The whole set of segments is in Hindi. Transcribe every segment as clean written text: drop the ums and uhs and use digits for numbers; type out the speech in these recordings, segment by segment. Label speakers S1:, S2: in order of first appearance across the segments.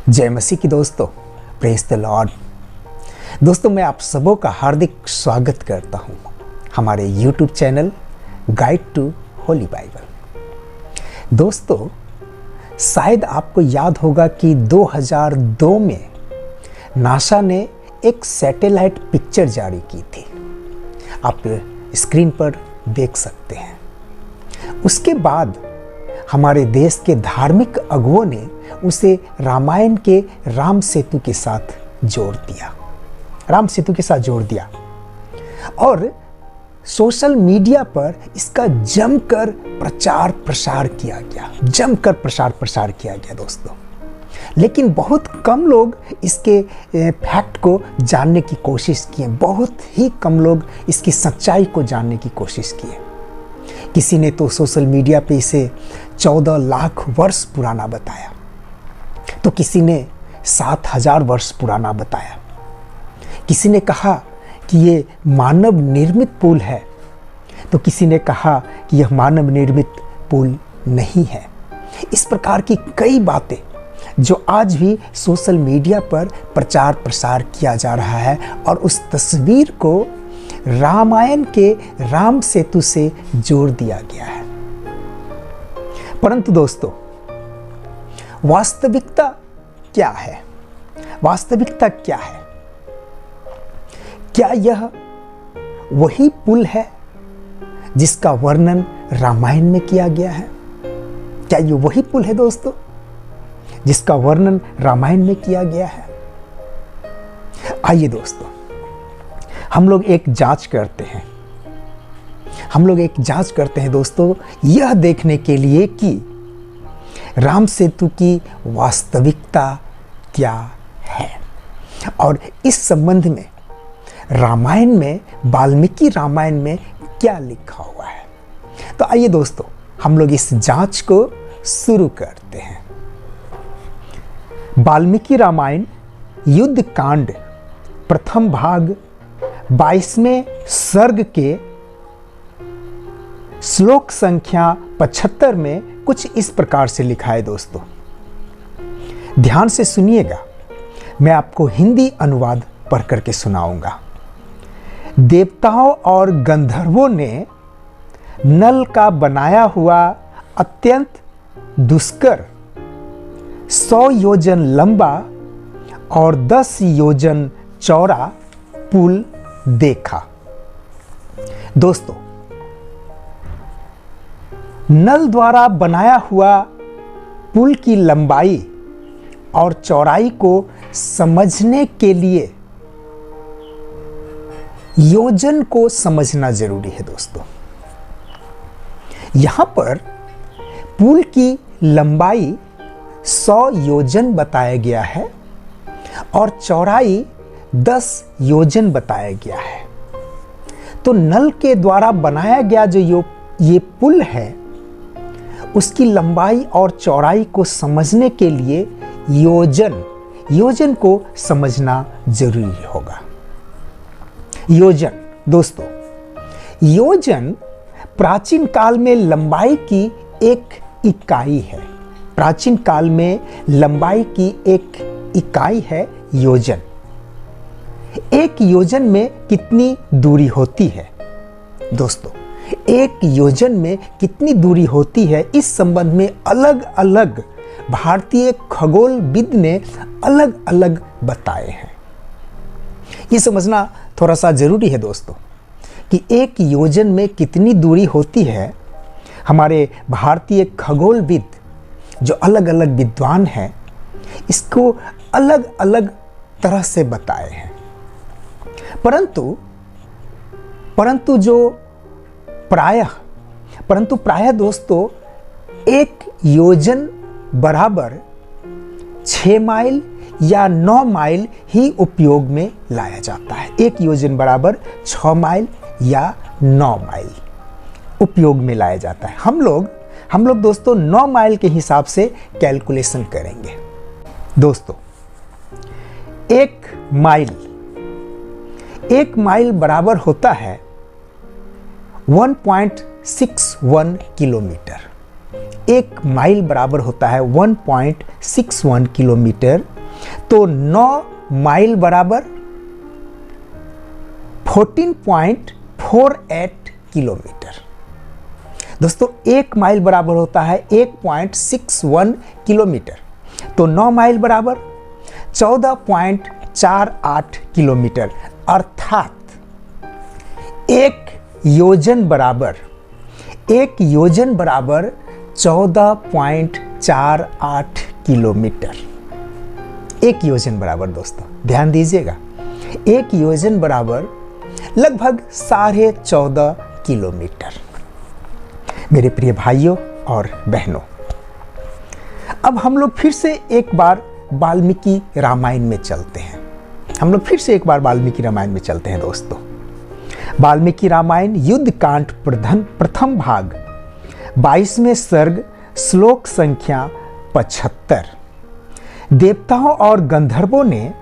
S1: जय मसीह की दोस्तों, प्रेज द लॉर्ड। दोस्तों, मैं आप सबों का हार्दिक स्वागत करता हूं हमारे YouTube channel guide to holy Bible. दोस्तों, शायद आपको याद होगा कि 2002 में नासा ने एक सैटेलाइट पिक्चर जारी की थी। आप स्क्रीन पर देख सकते हैं। उसके बाद हमारे देश के धार्मिक अगुओं ने उसे रामायण के राम सेतु के साथ जोड़ दिया और सोशल मीडिया पर इसका जमकर प्रचार प्रसार किया गया दोस्तों। लेकिन बहुत कम लोग इसके फैक्ट को जानने की कोशिश किए, बहुत ही कम लोग इसकी सच्चाई को जानने की कोशिश किए। किसी ने तो सोशल मीडिया पे इसे 14 लाख वर्ष पुराना बताया, तो किसी ने 7000 वर्ष पुराना बताया। किसी ने कहा कि ये मानव निर्मित पुल है, तो किसी ने कहा कि यह मानव निर्मित पुल नहीं है। इस प्रकार की कई बातें जो आज भी सोशल मीडिया पर प्रचार प्रसार किया जा रहा है और उस तस्वीर को रामायण के राम सेतु से जोड़ दिया गया है। परंतु दोस्तों, वास्तविकता क्या है? क्या यह वही पुल है जिसका वर्णन रामायण में किया गया है? क्या ये वही पुल है दोस्तों जिसका वर्णन रामायण में किया गया है? आइए दोस्तों, हम लोग एक जांच करते हैं दोस्तों, यह देखने के लिए कि राम सेतु की वास्तविकता क्या है। और इस संबंध में रामायण में, वाल्मीकि रामायण में क्या लिखा हुआ है। तो आइए दोस्तों, हम लोग इस जांच को शुरू करते हैं। वाल्मीकि रामायण युद्ध कांड प्रथम भाग 22वें सर्ग के श्लोक संख्या 75 में कुछ इस प्रकार से लिखा है दोस्तों। ध्यान से सुनिएगा, मैं आपको हिंदी अनुवाद पढ़ करके सुनाऊंगा। देवताओं और गंधर्वों ने नल का बनाया हुआ अत्यंत दुष्कर 100 योजन लंबा और 10 योजन चौड़ा पुल देखा। दोस्तों, नल द्वारा बनाया हुआ पुल की लंबाई और चौड़ाई को समझने के लिए योजन को समझना जरूरी है दोस्तों। यहां पर पुल की लंबाई 100 योजन बताया गया है और चौड़ाई 10 योजन बताया गया है। तो नल के द्वारा बनाया गया जो ये पुल है, उसकी लंबाई और चौड़ाई को समझने के लिए योजन को समझना जरूरी होगा। योजन योजन प्राचीन काल में लंबाई की एक इकाई है। योजन। एक योजन में कितनी दूरी होती है दोस्तों? एक योजन में कितनी दूरी होती है, इस संबंध में अलग अलग भारतीय खगोलविद ने अलग अलग बताए हैं। ये समझना थोड़ा सा जरूरी है दोस्तों कि एक योजन में कितनी दूरी होती है। हमारे भारतीय खगोलविद जो अलग अलग विद्वान हैं, इसको अलग अलग तरह से बताए हैं। परंतु प्रायः दोस्तों, एक योजन बराबर 6 माइल या 9 माइल ही उपयोग में लाया जाता है। एक योजन बराबर 6 माइल या 9 माइल उपयोग में लाया जाता है। हम लोग दोस्तों 9 माइल के हिसाब से कैलकुलेशन करेंगे। दोस्तों, एक माइल बराबर होता है 1.61 किलोमीटर। 1 माइल बराबर होता है 1.61 किलोमीटर तो 9 माइल बराबर 14.48 किलोमीटर। दोस्तों 1 माइल बराबर होता है 1.61 किलोमीटर, तो 9 माइल बराबर 14.48 किलोमीटर, अर्थात एक योजन बराबर 14.48 किलोमीटर। एक योजन बराबर, दोस्तों ध्यान दीजिएगा, एक योजन बराबर लगभग 14.5 किलोमीटर। मेरे प्रिय भाइयों और बहनों, अब हम लोग फिर से एक बार वाल्मीकि रामायण में चलते हैं। दोस्तों वाल्मीकि रामायण युद्ध कांड प्रथम भाग 22वें सर्ग, श्लोक संख्या 75। देवताओं और गंधर्वों ने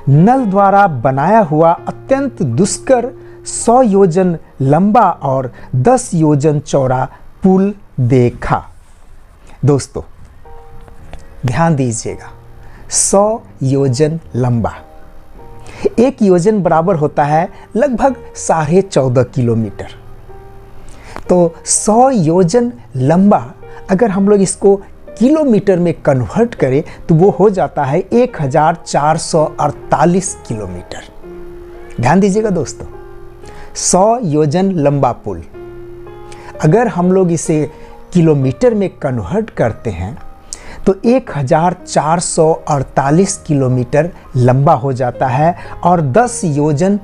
S1: नल द्वारा बनाया हुआ अत्यंत दुष्कर 100 योजन लंबा और 10 योजन चौड़ा पुल देखा। दोस्तों ध्यान दीजिएगा, 100 योजन लंबा, एक योजन बराबर होता है लगभग 14.5 किलोमीटर। तो 100 योजन लंबा अगर हम लोग इसको किलोमीटर में कन्वर्ट करें तो वो हो जाता है 1448 किलोमीटर। ध्यान दीजिएगा दोस्तों, 100 योजन लंबा पुल अगर हम लोग इसे किलोमीटर में कन्वर्ट करते हैं तो 1448 किलोमीटर लंबा हो जाता है और 10 योजन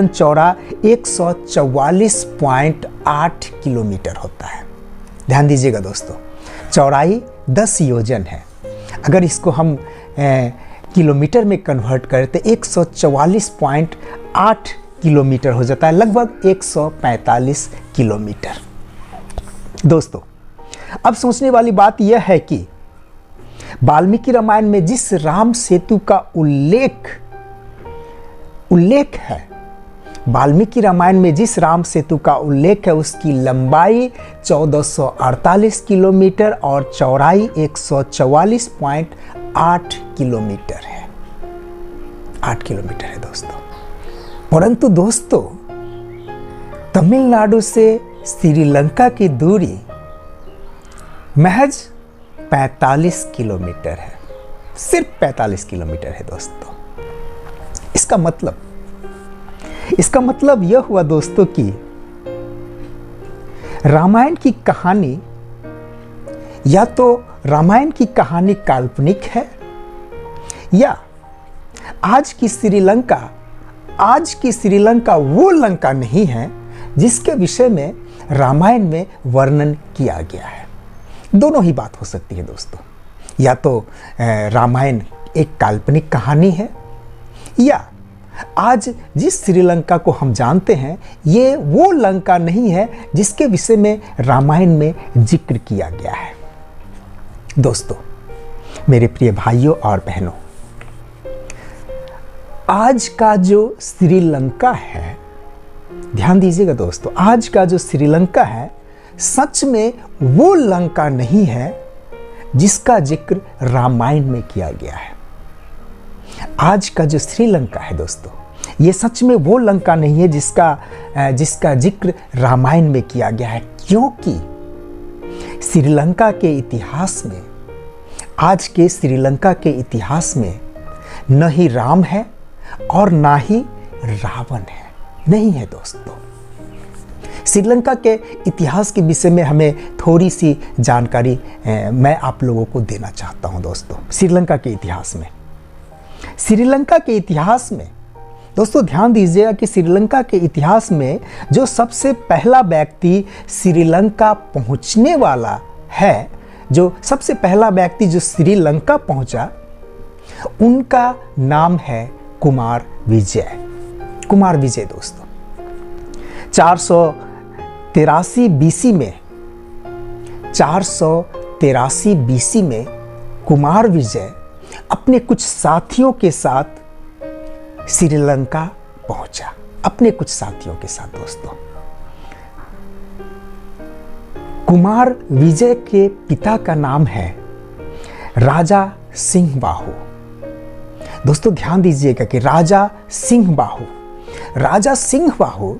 S1: चौड़ा 144.8 किलोमीटर होता है। ध्यान दीजिएगा दोस्तों, चौड़ाई 10 योजन है, अगर इसको हम किलोमीटर में कन्वर्ट करें तो 144.8 किलोमीटर हो जाता है, लगभग 145 किलोमीटर। दोस्तों अब सोचने वाली बात यह है कि वाल्मीकि रामायण में जिस राम सेतु का उल्लेख है, वाल्मीकि रामायण में जिस राम सेतु का उल्लेख है उसकी लंबाई 1448 किलोमीटर और चौड़ाई 144.8 किलोमीटर है। 8 किलोमीटर है दोस्तों। परंतु दोस्तों तमिलनाडु से श्रीलंका की दूरी महज 45 किलोमीटर है, सिर्फ 45 किलोमीटर है दोस्तों। इसका मतलब यह हुआ दोस्तों कि रामायण की कहानी या तो रामायण की कहानी काल्पनिक है या आज की श्रीलंका वो लंका नहीं है जिसके विषय में रामायण में वर्णन किया गया है। दोनों ही बात हो सकती है दोस्तों, या तो रामायण एक काल्पनिक कहानी है या आज जिस श्रीलंका को हम जानते हैं ये वो लंका नहीं है जिसके विषय में रामायण में जिक्र किया गया है। दोस्तों मेरे प्रिय भाइयों और बहनों, आज का जो श्रीलंका है, ध्यान दीजिएगा दोस्तों, आज का जो श्रीलंका है सच में वो लंका नहीं है जिसका जिक्र रामायण में किया गया है। आज का जो श्रीलंका है दोस्तों, ये सच में वो लंका नहीं है जिसका जिक्र रामायण में किया गया है, क्योंकि श्रीलंका के इतिहास में, आज के श्रीलंका के इतिहास में न ही राम है और ना ही रावण है, नहीं है दोस्तों। श्रीलंका के इतिहास के विषय में हमें थोड़ी सी जानकारी मैं आप लोगों को देना चाहता हूं दोस्तों। श्रीलंका के इतिहास में दोस्तों ध्यान दीजिएगा कि श्रीलंका के इतिहास में जो सबसे पहला व्यक्ति श्रीलंका पहुंचने वाला है, जो सबसे पहला व्यक्ति जो श्रीलंका पहुंचा, उनका नाम है कुमार विजय दोस्तों। 483 बीसी में कुमार विजय अपने कुछ साथियों के साथ श्रीलंका पहुंचा, दोस्तों। कुमार विजय के पिता का नाम है राजा सिंहबाहु। दोस्तों ध्यान दीजिएगा कि राजा सिंहबाहु, राजा सिंहबाहु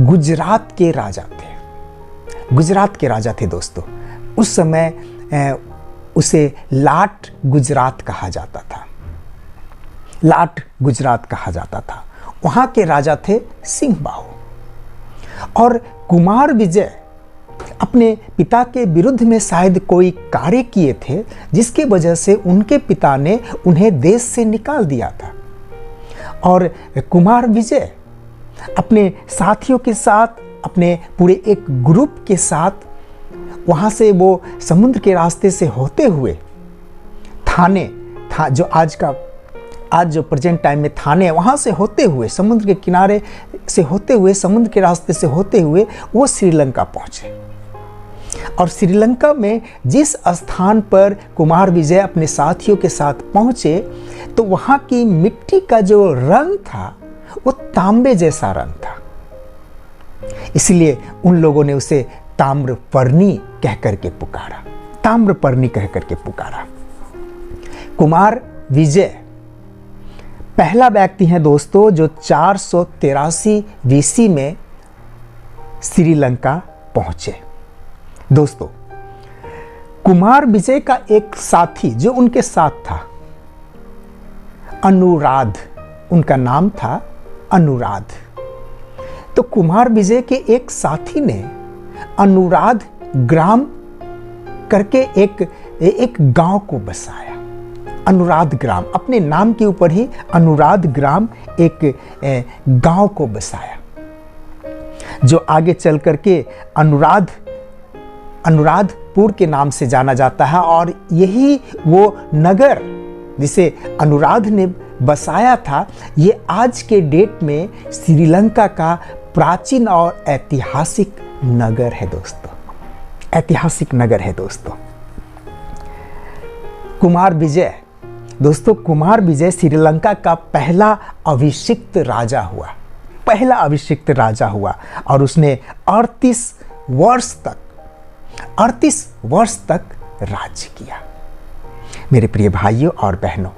S1: गुजरात के राजा थे। गुजरात के राजा थे दोस्तों। उस समय उसे लाट गुजरात कहा जाता था। लाट गुजरात कहा जाता था। वहां के राजा थे सिंहबाहु। और कुमार विजय अपने पिता के विरुद्ध में शायद कोई कार्य किए थे, जिसके वजह से उनके पिता ने उन्हें देश से निकाल दिया था। और कुमार विजय अपने साथियों के साथ, अपने पूरे एक ग्रुप के साथ वहाँ से वो समुद्र के रास्ते से होते हुए थाने जो आज जो प्रेजेंट टाइम में थाने है, वहाँ से होते हुए समुद्र के किनारे से होते हुए, समुद्र के रास्ते से होते हुए वो श्रीलंका पहुँचे। और श्रीलंका में जिस स्थान पर कुमार विजय अपने साथियों के साथ पहुँचे, तो वहाँ की मिट्टी का जो रंग था वो तांबे जैसा रंग था। इसलिए उन लोगों ने उसे ताम्रपर्णी कह करके पुकारा, ताम्रपर्णी कह करके पुकारा। कुमार विजय पहला व्यक्ति है दोस्तों जो 483 BC में श्रीलंका पहुंचे। दोस्तों कुमार विजय का एक साथी जो उनके साथ था, अनुराध, उनका नाम था अनुराध। तो कुमार विजय के एक साथी ने अनुराध ग्राम करके एक गांव को बसाया। अनुराध ग्राम, अपने नाम के ऊपर ही अनुराध ग्राम एक गांव को बसाया, जो आगे चल करके अनुराधपुर के नाम से जाना जाता है। और यही वो नगर जिसे अनुराध ने बसाया था, ये आज के डेट में श्रीलंका का प्राचीन और ऐतिहासिक नगर है दोस्तों, ऐतिहासिक नगर है दोस्तों। कुमार विजय, दोस्तों कुमार विजय श्रीलंका का पहला अभिषिक्त राजा हुआ, पहला अभिषिक्त राजा हुआ। और उसने 38 वर्ष तक राज्य किया। मेरे प्रिय भाइयों और बहनों,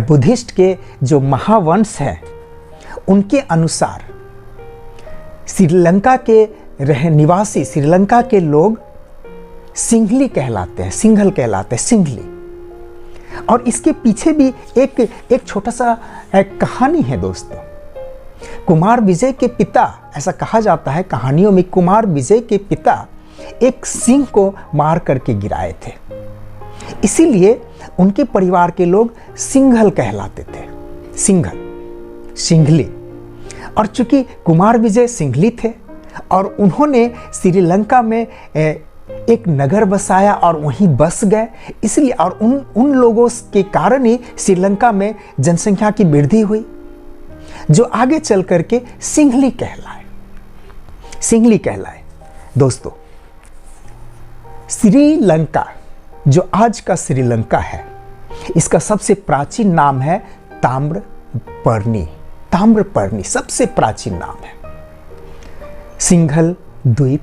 S1: बुद्धिस्ट के जो महावंश हैं उनके अनुसार श्रीलंका के निवासी, श्रीलंका के लोग सिंघली कहलाते हैं, सिंघल कहलाते हैं, सिंघली। और इसके पीछे भी एक छोटा सा कहानी है दोस्तों। कुमार विजय के पिता, ऐसा कहा जाता है कहानियों में, कुमार विजय के पिता एक सिंह को मार करके गिराए थे, इसीलिए उनके परिवार के लोग सिंघल कहलाते थे, सिंघल, सिंघली। और चूंकि कुमार विजय सिंघली थे और उन्होंने श्रीलंका में एक नगर बसाया और वहीं बस गए, इसलिए और उन लोगों के कारण ही श्रीलंका में जनसंख्या की वृद्धि हुई, जो आगे चल करके सिंघली कहलाए, सिंघली कहलाए। दोस्तों श्रीलंका, जो आज का श्रीलंका है, इसका सबसे प्राचीन नाम है ताम्रपर्णी। ताम्रपर्णी सबसे प्राचीन नाम है। सिंघल द्वीप,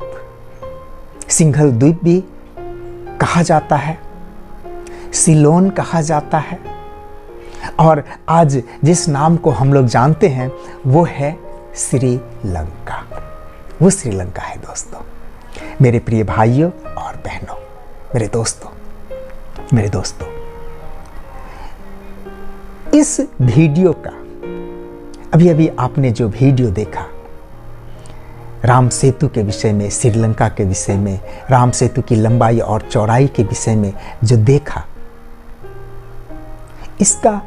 S1: सिंघल द्वीप भी कहा जाता है, सिलोन कहा जाता है। और आज जिस नाम को हम लोग जानते हैं वो है श्रीलंका, वो श्रीलंका है दोस्तों। मेरे प्रिय भाइयों और बहनों, मेरे दोस्तों, इस वीडियो का अभी आपने जो वीडियो देखा राम सेतु के विषय में, श्रीलंका के विषय में, राम सेतु की लंबाई और चौड़ाई के विषय में जो देखा, इसका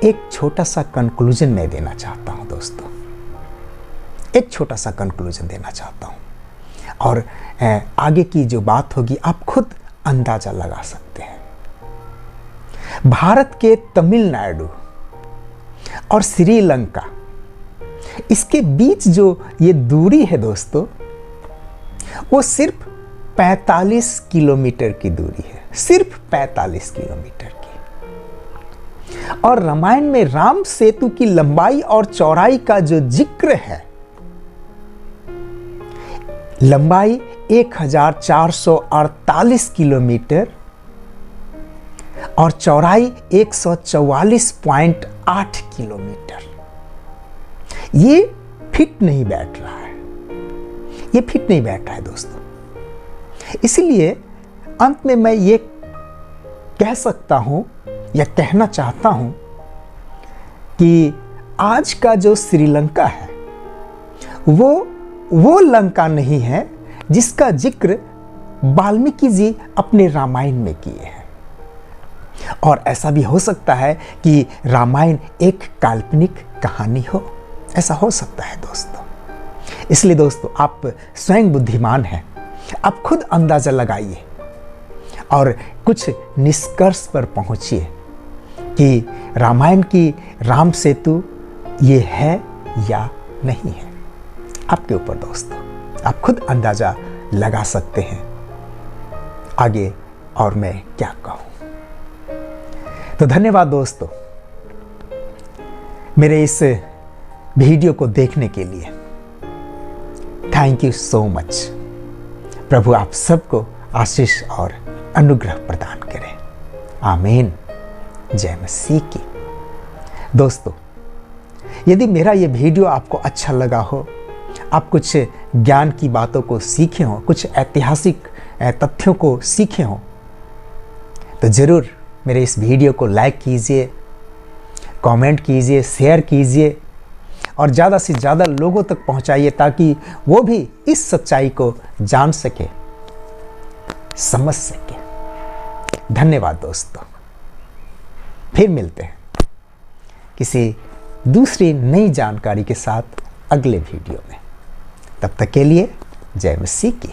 S1: एक छोटा सा कंक्लूजन मैं देना चाहता हूं दोस्तों, एक छोटा सा कंक्लूजन देना चाहता हूं। और आगे की जो बात होगी आप खुद अंदाजा लगा सकते हैं। भारत के तमिलनाडु और श्रीलंका, इसके बीच जो ये दूरी है दोस्तों, वो सिर्फ 45 किलोमीटर की दूरी है, सिर्फ 45 किलोमीटर की। और रामायण में राम सेतु की लंबाई और चौड़ाई का जो जिक्र है, लंबाई 1448 किलोमीटर और चौड़ाई 144.8 किलोमीटर। ये फिट नहीं बैठ रहा है, ये फिट नहीं बैठ रहा है दोस्तों। इसलिए अंत में मैं ये कह सकता हूं या कहना चाहता हूं कि आज का जो श्रीलंका है वो लंका नहीं है जिसका जिक्र वाल्मीकि जी अपने रामायण में किए हैं। और ऐसा भी हो सकता है कि रामायण एक काल्पनिक कहानी हो, ऐसा हो सकता है दोस्तों। इसलिए दोस्तों आप स्वयं बुद्धिमान हैं, आप खुद अंदाजा लगाइए और कुछ निष्कर्ष पर पहुंचिए कि रामायण की राम सेतु ये है या नहीं है। आपके ऊपर दोस्तों, आप खुद अंदाजा लगा सकते हैं आगे और मैं क्या कहूं। तो धन्यवाद दोस्तों मेरे इस वीडियो को देखने के लिए। Thank you so much. प्रभु आप सबको आशीष और अनुग्रह प्रदान करें। आमीन। जय मसीह की। दोस्तों यदि मेरा ये वीडियो आपको अच्छा लगा हो, आप कुछ ज्ञान की बातों को सीखे हो, कुछ ऐतिहासिक तथ्यों को सीखे हो, तो जरूर मेरे इस वीडियो को लाइक कीजिए, कमेंट कीजिए, शेयर कीजिए और ज़्यादा से ज़्यादा लोगों तक पहुंचाइए ताकि वो भी इस सच्चाई को जान सके, समझ सके। धन्यवाद दोस्तों। फिर मिलते हैं किसी दूसरी नई जानकारी के साथ अगले वीडियो में। तब तक के लिए जय मसीह की।